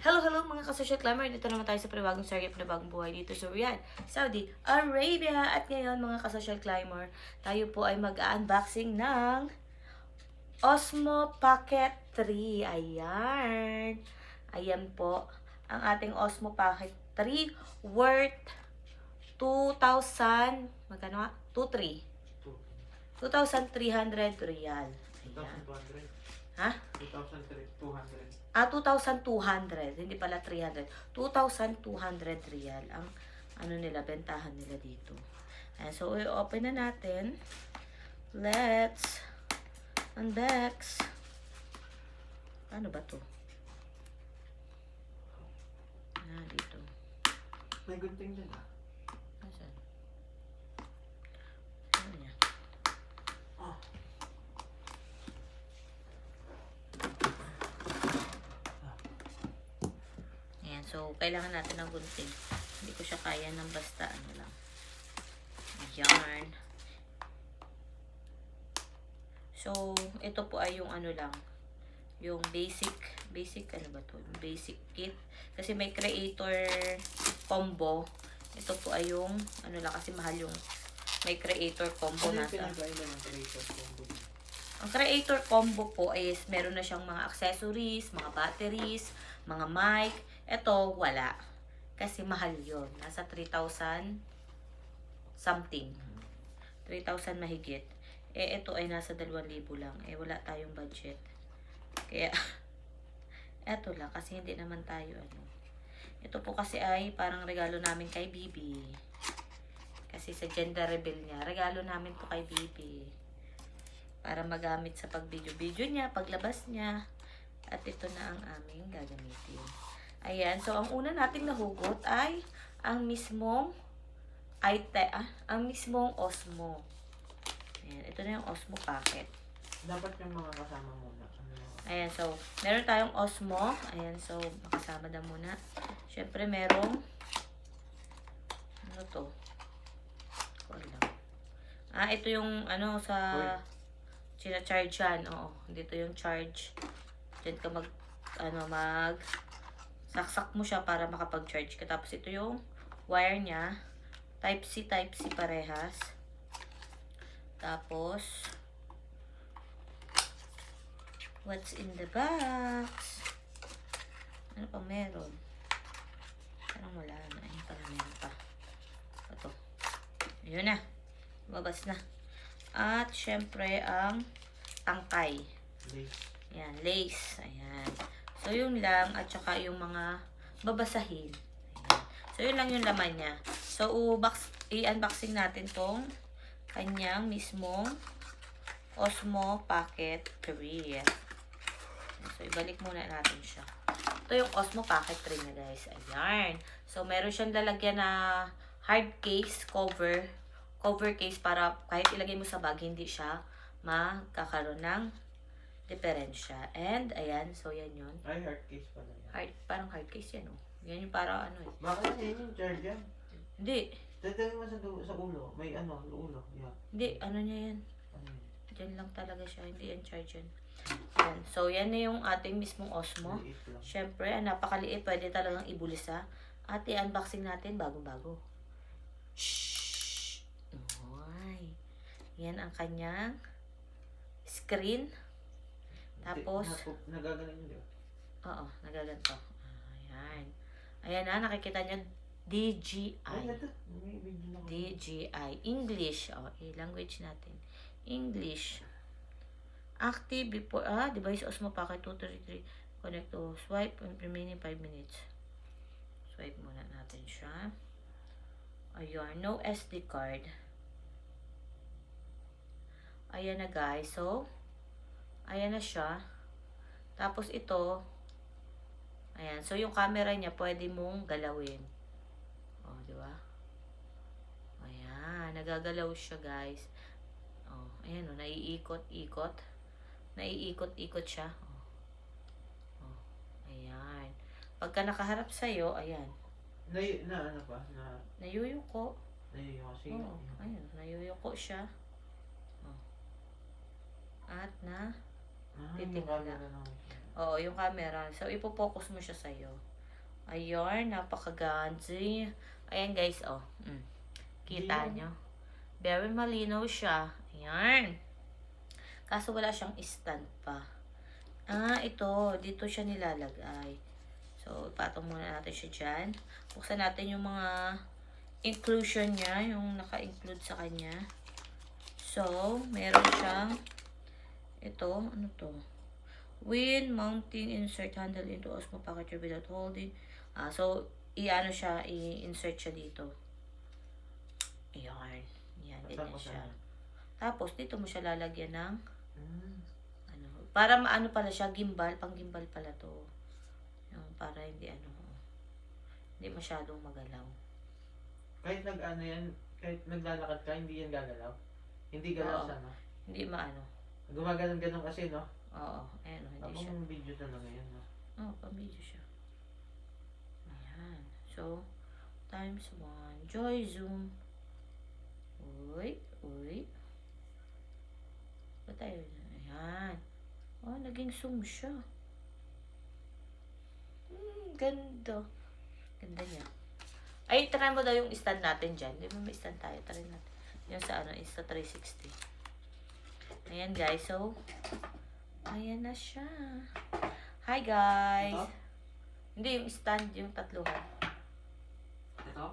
Hello, hello mga ka-social climber. Dito naman tayo sa panibagong sarap na bagong buhay dito sa Riyadh, Saudi Arabia. At ngayon mga ka-social climber, tayo po ay mag-unboxing ng Osmo Pocket 3. Ayan. Ayan po ang ating Osmo Pocket 3 worth 2,000, magkano nga? 2,300 riyal. Ayan. 2,200. Ha? 2,200. 2,200. Hindi pala 300. 2,200 riyal ang ano nila, bentahan nila dito. Ayan, so, i-open na natin. Let's unbox. Ano ba to? Dito. May gunting din ah. Asan? Ano niya? Oh. Ayan, so, kailangan natin ng gunting. Hindi ko siya kaya ng basta, ano lang. Yarn. So, ito po ay yung ano lang. Yung basic ano ba to? Basic kit. Kasi may creator combo. Ito po ay yung, ano lang, kasi mahal yung may creator combo Ano yung nasa. pinag-ilan ng creator combo? Ang creator combo po is meron na siyang mga accessories, mga batteries, mga mic. Ito, wala. Kasi mahal yun. Nasa 3,000 something. 3,000 mahigit. Eh, ito ay nasa 2,000 lang. Eh, wala tayong budget. Kaya, eto lang. Kasi hindi naman tayo, ano. Ito po kasi ay parang regalo namin kay Bibi. Kasi sa gender reveal niya, regalo namin to kay Bibi. Para magamit sa pag-video-video niya, paglabas niya. At ito na ang aming gagamitin. Ayan. So, ang una nating nahugot ay ang mismong ang mismong Osmo. Ayan. Ito na yung Osmo Pocket. Dapat yung mga kasama muna. Ayan. So, meron tayong Osmo. Ayan. So, makasama na muna. Siyempre, merong ano to? Lang. Ito yung ano sa charge yan. Oo. Dito yung charge. Diyan ka saksak mo siya para makapag-charge ka. Tapos ito yung wire niya. Type-C parehas. Tapos, what's in the box? Ano pa meron? Parang wala na. Ayun pala meron pa. Ito. Ayun na. Babas na. At, syempre, ang tangkay. Lace. Ayan, lace. Ayan. So, yun lang. At saka yung mga babasahin. Ayan. So, yun lang yung laman niya. So, i-unboxing natin tong kanyang mismong Osmo Pocket 3. So, ibalik muna natin siya. Ito yung Osmo Pocket 3 na guys. Ayan. So, meron siyang lalagyan na hard case cover case para kahit ilagay mo sa bag, hindi siya magkakaroon ng diferensya. And, ayan. So, yan yun. Ay, hard case pala yan. Parang hard case yan, oh. Yan yung parang ano eh. Bakit yan yung charge yan? Hindi. Dadalhin mo sa ulo. May ano, ulo. Yeah. Hindi. Ano niya yan? Ano yun? Diyan lang talaga siya. Hindi yan charge yan. Yan. So, yan na yung ating mismong Osmo. Maliit lang. Siyempre, napakaliit. Pwede talagang ibulisa. At i-unboxing natin bago-bago. Shhh! Uy. Yan ang kanyang screen. Tapos, Nagagaling yun, di ba? oo, nagaganto. Ayan. Ayan na, nakikita nyo, DJI. Ay, ito. May video na ako. DJI. English. Language natin. English. Active before, device Osmo Pocket 233. Connect to swipe remaining 5 minutes. Swipe muna natin siya. Ayan. No SD card. Ayan na guys. So, ayan na siya. Tapos ito, ayan. So, yung camera niya, pwede mong galawin. Di ba? Ayan. Nagagalaw siya guys. Ayan o. Naiikot-ikot. Naiikot-ikot siya. Ayan. Pagka nakaharap sa'yo, ayan. Ano pa? Nayuyuko. Sige. Ayan. Nayuyuko siya. At Yung titingala. camera na. Oo, yung camera. So, ipo-focus mo siya sa'yo. Ayun, napakaganzi. Ayan guys, oh. Kita nyo? Very malinaw siya. Ayan. Kaso wala siyang stand pa. Ito. Dito siya nilalagay. So, ipatong muna natin siya dyan. Buksan natin yung mga inclusion niya. Yung naka-include sa kanya. So, meron siyang ito. Ano to? When mounting insert handle into Osmo package without holding. So, i-ano siya, i-insert siya dito. Ayan. Yan, ganyan siya. Tapos, dito mo siya lalagyan ng ano, para maano pala siya, gimbal. Pang gimbal pala to. Yung para hindi hindi masyadong magalaw. Kahit nag-ano yan, kahit naglalakad ka, hindi yan gagalaw. Hindi galaw Oo. sana. Hindi maano. Gumaganon-ganon kasi, no? Oo. Ayan, hindi siya. Tapos video talaga yan, no? Pamilya siya. Ayan. So, times 1. Joy zoom. Uy. Ba tayo? Ayan. Naging zoom siya. Ganda. Ganda niya. Ay, try mo daw yung stand natin dyan. Di ba may stand tayo? Try natin. Yung sa Insta 360. Ayan guys. So, ayan na siya. Hi guys. Ito? Hindi, yung stand, yung tatluhan. Ito?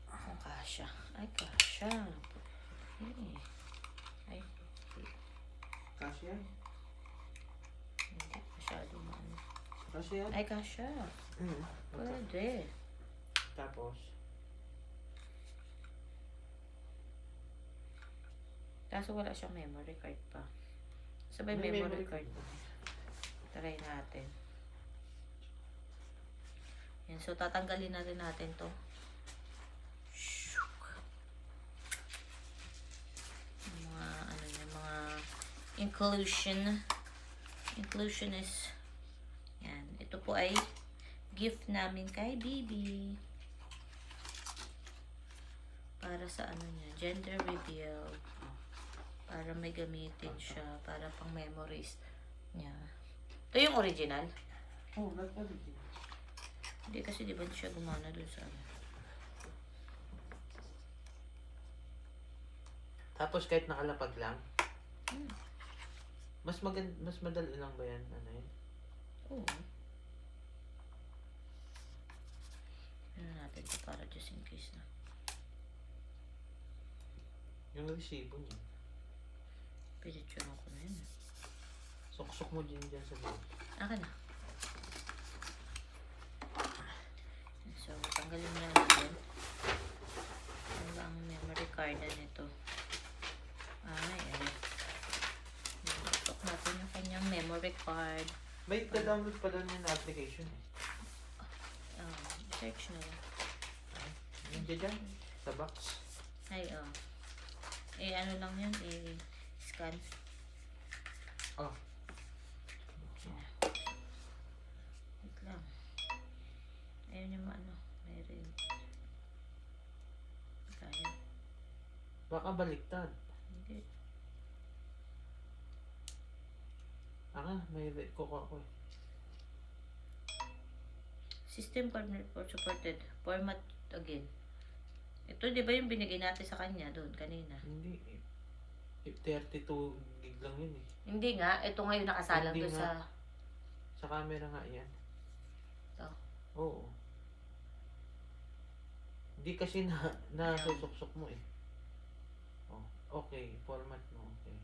Kung kasha. Ay, kasha. Ay, Kasya yan. hindi masyado maano. Kasya yan. Ay, kasha. Pwede. Tapos, Kaso wala siyang memory card pa. Sabay may memory card. Try natin. Yan, so tatanggalin na rin natin to. Yung mga, mga inclusion is, yan, ito po ay gift namin kay Bibi. Para sa niya, gender reveal. Para may gamitin siya, para pang memories niya. Ito yung original. nagpalit yun. Hindi kasi di ba siya gumana dun sa Tapos kahit nakalapag lang, mas madali lang ba yan? Ano yun? Oo. Ano natin ito para just in case na. Yung resibo niya. Pinitsyon ko na yun. Suksok mo dyan sa loob. Akin na. So, tanggalin na natin. Ano ba ang memory card na nito? Ayan. Tok natin yung kanyang memory card. May download pa doon yung application eh. Search na lang. Nandiyan dyan, sa box. Ay, ano lang yun, scan. Oh. Wait lang. Ayun yung may rin. Kaya. Baka baliktad. Hindi. May kukuha ko eh. System card report supported. Format again. Ito, di ba yung binigay natin sa kanya doon kanina? Hindi eh. 32 gig lang yun eh. Hindi nga. Ito ngayon nakasalang Hindi doon nga. sa... Sa camera nga yan. Ito. Oo. Hindi kasi nasusuksok mo eh. Oh, okay. Format mo. Okay.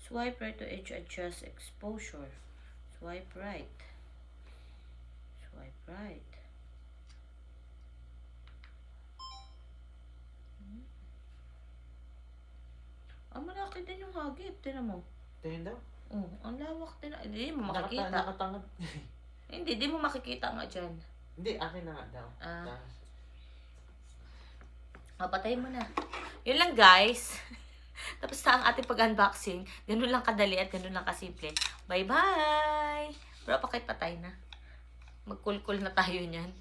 Swipe right to adjust exposure. Swipe right. Swipe right. Malaki din yung hagip. Tinan mo. Tingin daw? Ang lawak din. Hindi mo makikita. Nakatangad. Hindi, di mo makikita nga dyan. Hindi, akin na nga daw. Patayin mo na. Yun lang guys. Tapos na ang ating pag-unboxing. Ganun lang kadali at ganun lang kasimple. Bye-bye! Pero pakit patay na. Magkulkul na tayo niyan.